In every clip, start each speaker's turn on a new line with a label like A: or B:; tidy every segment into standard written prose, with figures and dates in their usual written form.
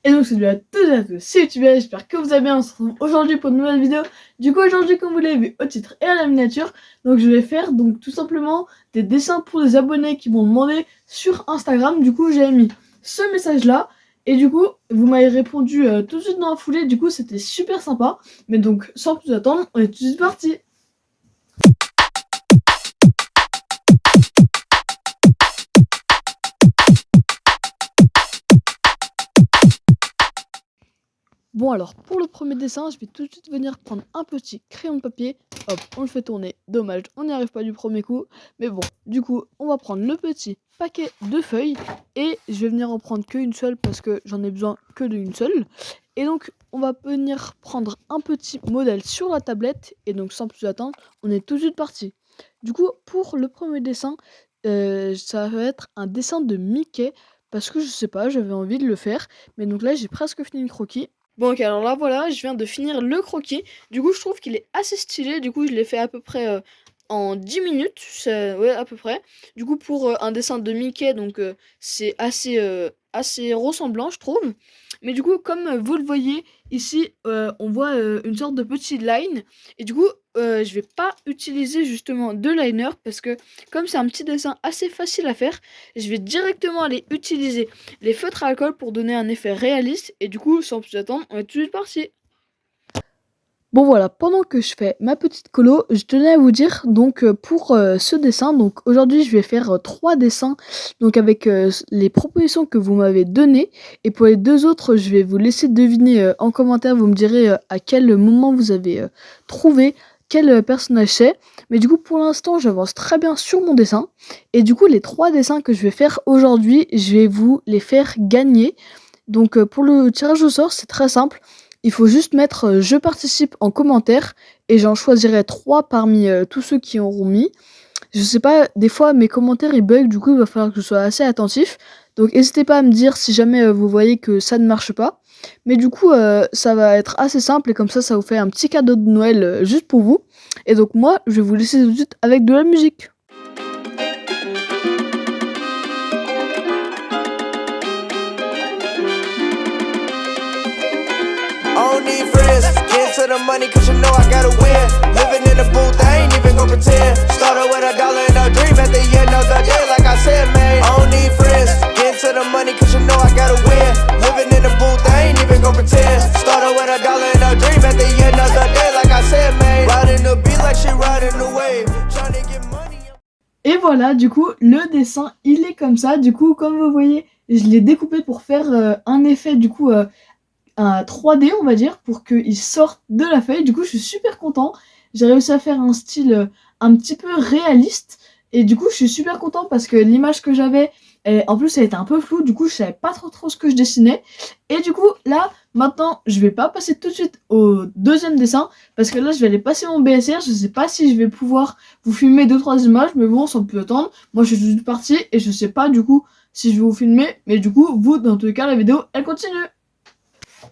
A: Et donc salut à toutes et à tous, c'est YouTube, j'espère que vous allez bien. On se retrouve aujourd'hui pour une nouvelle vidéo. Du coup aujourd'hui, comme vous l'avez vu au titre et à la miniature, donc je vais faire donc tout simplement des dessins pour les abonnés qui m'ont demandé sur Instagram. Du coup j'ai mis ce message là et du coup vous m'avez répondu tout de suite dans la foulée. Du coup c'était super sympa. Mais donc sans plus attendre, on est tout de suite parti. Bon alors, pour le premier dessin, je vais tout de suite venir prendre un petit crayon de papier. Hop, on le fait tourner. Dommage, on n'y arrive pas du premier coup. Mais bon, du coup, on va prendre le petit paquet de feuilles. Et je vais venir en prendre qu'une seule parce que j'en ai besoin que d'une seule. Et donc, on va venir prendre un petit modèle sur la tablette. Et donc, sans plus attendre, on est tout de suite parti. Du coup, pour le premier dessin, ça va être un dessin de Mickey. Parce que je sais pas, j'avais envie de le faire. Mais donc là, j'ai presque fini le croquis. Bon ok, alors là voilà, je viens de finir le croquis. Du coup je trouve qu'il est assez stylé. Du coup je l'ai fait à peu près en 10 minutes, ouais à peu près. Du coup pour un dessin de Mickey, donc c'est assez ressemblant je trouve. Mais du coup comme vous le voyez ici, on voit une sorte de petit line. Et du coup je vais pas utiliser justement de liner parce que comme c'est un petit dessin assez facile à faire, je vais directement aller utiliser les feutres à alcool pour donner un effet réaliste. Et du coup sans plus attendre, on est tout de suite parti. Bon voilà, pendant que je fais ma petite colo, je tenais à vous dire donc pour ce dessin, donc aujourd'hui je vais faire 3 dessins donc avec les propositions que vous m'avez données. Et pour les deux autres, je vais vous laisser deviner en commentaire, vous me direz à quel moment vous avez trouvé quel personnage c'est. Mais du coup pour l'instant j'avance très bien sur mon dessin. Et du coup les 3 dessins que je vais faire aujourd'hui, je vais vous les faire gagner. Donc pour le tirage au sort c'est très simple. Il faut juste mettre je participe en commentaire et j'en choisirai 3 parmi tous ceux qui auront mis. Je sais pas, des fois mes commentaires ils bug, du coup il va falloir que je sois assez attentif. Donc n'hésitez pas à me dire si jamais vous voyez que ça ne marche pas. Mais du coup ça va être assez simple et comme ça vous fait un petit cadeau de Noël juste pour vous. Et donc moi je vais vous laisser tout de suite avec de la musique.
B: I don't need friends, get to the money cause you know I gotta win. Living in the booth, I ain't even gon' pretend. Started with $1 and a dream at the end of the day, like I said, man. I don't need friends, get to the money cause you know I gotta win. Living in the booth, I ain't even gon' pretend. Started with $1 and a dream at the end of the day, like I said, man. Riding the beat like she riding the wave, trying to get money.
A: Et voilà, du coup, le dessin, il est comme ça. Du coup, comme vous voyez, je l'ai découpé pour faire un effet, du coup, un 3D, on va dire, pour qu'il sorte de la feuille. Du coup, je suis super content. J'ai réussi à faire un style un petit peu réaliste. Et du coup, je suis super content parce que l'image que j'avais, en plus, elle était un peu floue. Du coup, je savais pas trop ce que je dessinais. Et du coup, là, maintenant, je vais pas passer tout de suite au deuxième dessin. Parce que là, je vais aller passer mon BSR. Je sais pas si je vais pouvoir vous filmer 2-3 images. Mais bon, ça peut attendre. Moi, je suis tout de suite partie. Et je sais pas, du coup, si je vais vous filmer. Mais du coup, vous, dans tous les cas, la vidéo, elle continue.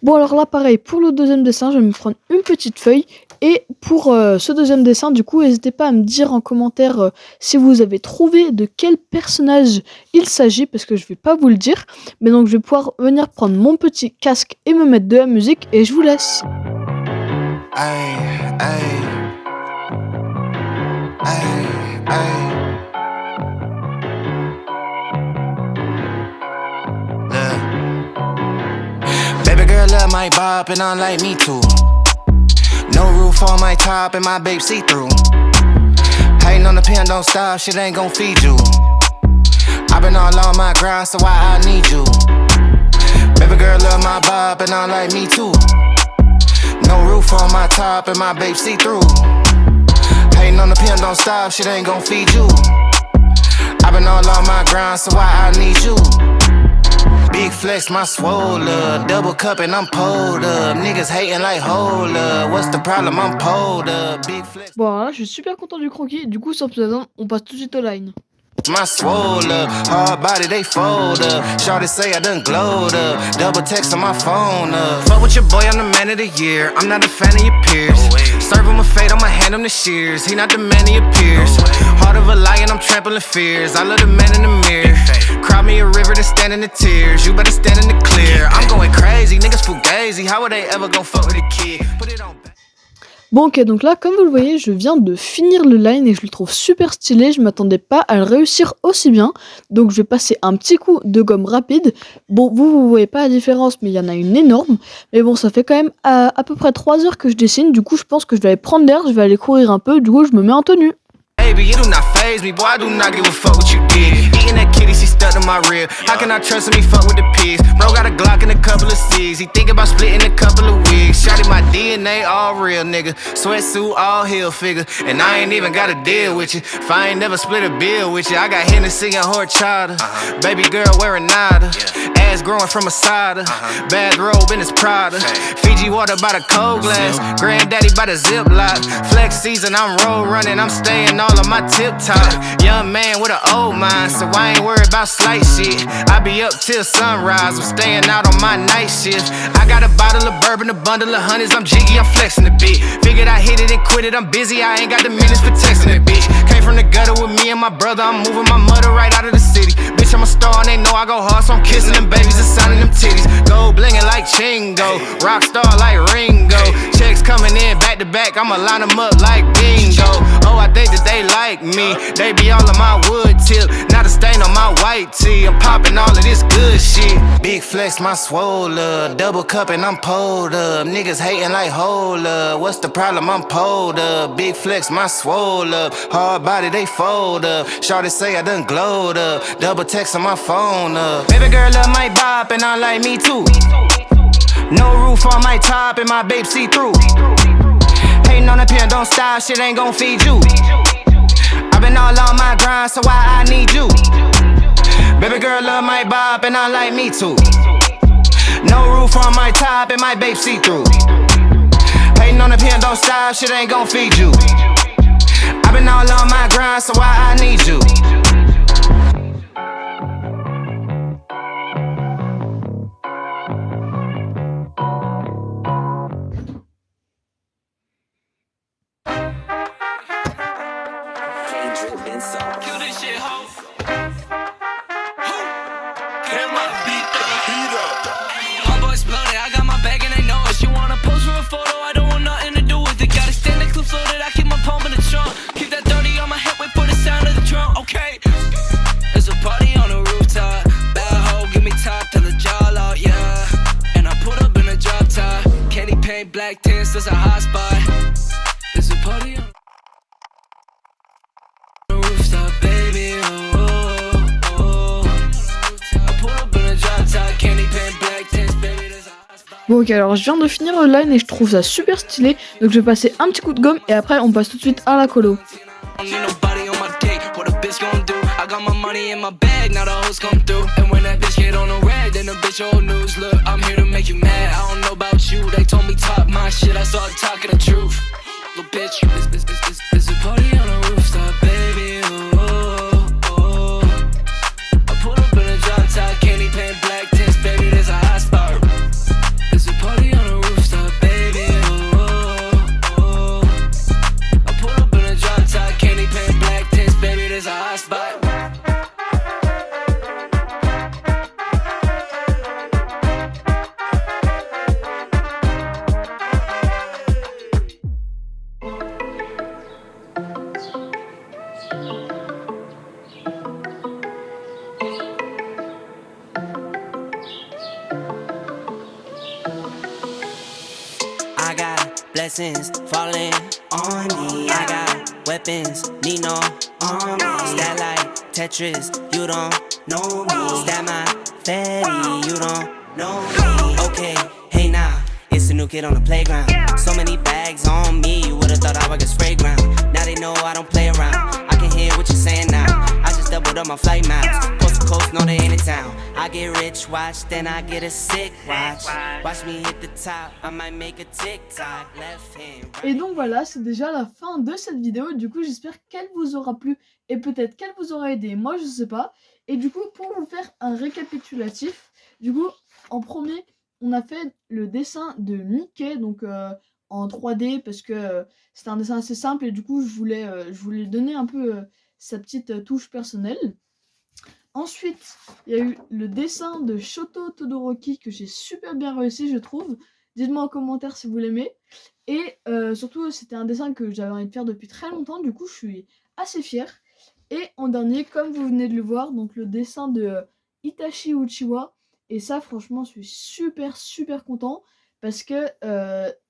A: Bon alors là pareil, pour le deuxième dessin, je vais me prendre une petite feuille. Et pour ce deuxième dessin, du coup, n'hésitez pas à me dire en commentaire si vous avez trouvé de quel personnage il s'agit, parce que je vais pas vous le dire. Mais donc je vais pouvoir venir prendre mon petit casque et me mettre de la musique, et je vous laisse.
B: Ay, ay. Ay, ay. Baby girl love my bop and I like me too. No roof on my top and my babe see-through. Hating on the pen, don't stop, shit ain't gon' feed you. I been all on my grind, so why I need you? Baby girl love my bop and I like me too. No roof on my top and my babe see-through. Hating on the pen, don't stop, shit ain't gon' feed you. I been all on my grind, so why I need you? Big flex, my swole up. Double cup and I'm pulled up. Niggas hating like hold up. What's the problem? I'm pulled up. Big flex.
A: Bon alors là, je suis super content du croquis. Du coup, sans plus attendre, on passe tout de suite au line.
B: My swole up, hard body they fold up. Shawty say I done glowed up. Double text on my phone up. Fuck with your boy, I'm the man of the year. I'm not a fan of your peers. Serve him a fate, I'ma hand him the shears. He not the man he appears. Heart of a lion, I'm trampling fears. I love the man in the mirror. Cry me a river to stand in the tears. You better stand in the clear. I'm going crazy. busy, how would they ever gon' fuck with a kid? Put it on.
A: Bon ok, donc là, comme vous le voyez, je viens de finir le line et je le trouve super stylé. Je m'attendais pas à le réussir aussi bien. Donc je vais passer un petit coup de gomme rapide. Bon, vous voyez pas la différence, mais il y en a une énorme. Mais bon, ça fait quand même à peu près 3 heures que je dessine. Du coup, je pense que je vais aller prendre l'air, je vais aller courir un peu. Du coup, je me mets en tenue.
B: Baby, it do not faze me, boy, I do not give a fuck what you did. Eating that kitty, she stuck to my rib. How can I trust him, he fuck with the pigs? Bro got a Glock and a couple of C's. He think about splitting a couple of wigs. Shotty my DNA, all real, nigga. Sweatsuit, all heel figure. And I ain't even gotta deal with you. If I ain't never split a bill with you, I got Hennessy and horchata. Baby girl wearing nada. Ass growing from a cider. Bathrobe in his Prada. Fiji water by the cold glass. Granddaddy by the Ziploc. Flex season, I'm road running. I'm staying all on my tip top. Young man with an old mind, so I ain't worried about slight shit. I be up till sunrise. I'm staying out on my night shift. I got a bottle of bourbon, a bundle of honeys. I'm jiggy, I'm flexing the beat. Figured I hit it and quit it. I'm busy, I ain't got the minutes for texting the bitch. Came from the gutter with me and my brother. I'm moving my mother right out of the city. Bitch, I'm a star and they know I go hard, so I'm kissing them babies and signing them titties. Gold blingin' like Chingo, rock star like Ringo. Checks coming in back to back, I'ma line them up like bingo. Oh, I think that they like me. They be all on my wood tip, not a stain on my white tee. I'm popping all of this good shit. Big flex, my swole up, double cup and I'm pulled up. Niggas hating like hold up. What's the problem? I'm pulled up. Big flex, my swole up. Hard body, they fold up. Shorty say I done glowed up. Double text on my phone up. Baby girl love my bop and I like me too. No roof on my top and my babe see through. Hating on the pen, don't stop, shit ain't gon' feed you. I've been all on my grind, so why I need you? Baby girl love my bop and I like me too. No roof on my top and my babe see through. Hating on the pen, don't stop, shit ain't gon' feed you. I've been all on my grind, so why I need you?
C: Kill this shit, ho. Get my beat up. My boys blooded, I got my bag and they know it. She wanna pose for a photo, I don't want nothing to do with it. Got extended clips loaded, I keep my palm in the trunk. Keep that 30 on my hip, wait for the sound of the drum, okay? There's a party on the rooftop. Bad hoe, give me top till the jaw out, yeah. And I put up in a drop top. Candy paint, black tints, there's a hot spot. There's a party on the rooftop, baby, oh, oh, oh. I pull up in a drop top, candy paint, black tints, baby, there's a hot spot.
A: Bon ok, alors je viens de finir le line et je trouve ça super stylé. Donc je vais passer un petit coup de gomme et après on passe tout de suite à la colo.
C: I don't need nobody on my dick, what a bitch gon' do? I got my money in my bag, now the hoes come through. And when that bitch get on the rag, then the bitch old news. Look, I'm here to make you mad, I don't know about you. They told me talk my shit, I started talking the truth. Little bitch, it's a party on the rooftop, baby, oh, oh, oh. I pull up in a drop top, candy paint, black tints, baby, there's a hot spot. There's a party on the rooftop, baby, oh, oh, oh. I pull up in a drop top, candy paint, black tints, baby, there's a hot spot.
D: I got blessings falling on me. I got weapons, need no army. Stat like Tetris, you don't know me. Stat my fatty, you don't know me. Okay, hey now, it's a new kid on the playground. So many bags on me, you would've thought I was a spray ground. Now they know I don't play around. I can hear what you're saying now. I just doubled up my flight miles. Coast to coast, know they ain't in town. I get rich, watch, then I get a sick watch. Watch me hit the top, I might make a TikTok. Left hand, right.
A: Et donc voilà, c'est déjà la fin de cette vidéo. Du coup, j'espère qu'elle vous aura plu et peut-être qu'elle vous aura aidé. Moi, je sais pas. Et du coup, pour vous faire un récapitulatif, du coup, en premier, on a fait le dessin de Mickey, donc en 3D, parce que c'était un dessin assez simple et du coup, je voulais donner un peu sa petite touche personnelle. Ensuite, il y a eu le dessin de Shoto Todoroki que j'ai super bien réussi, je trouve. Dites-moi en commentaire si vous l'aimez. Et surtout, c'était un dessin que j'avais envie de faire depuis très longtemps. Du coup, je suis assez fière. Et en dernier, comme vous venez de le voir, donc le dessin de Itachi Uchiwa. Et ça, franchement, je suis super, super content. Parce que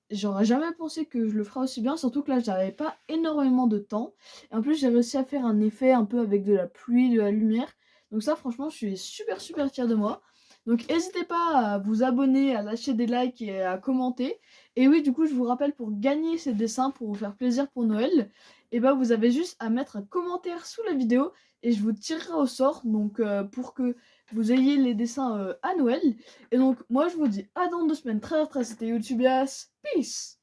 A: j'aurais jamais pensé que je le ferais aussi bien. Surtout que là, j'avais pas énormément de temps. Et en plus, j'ai réussi à faire un effet un peu avec de la pluie, de la lumière. Donc ça, franchement, je suis super, super fière de moi. Donc n'hésitez pas à vous abonner, à lâcher des likes et à commenter. Et oui, du coup, je vous rappelle, pour gagner ces dessins, pour vous faire plaisir pour Noël, et ben vous avez juste à mettre un commentaire sous la vidéo et je vous tirerai au sort, donc pour que vous ayez les dessins à Noël. Et donc moi je vous dis à dans 2 semaines, très très, c'était YouTubias, peace.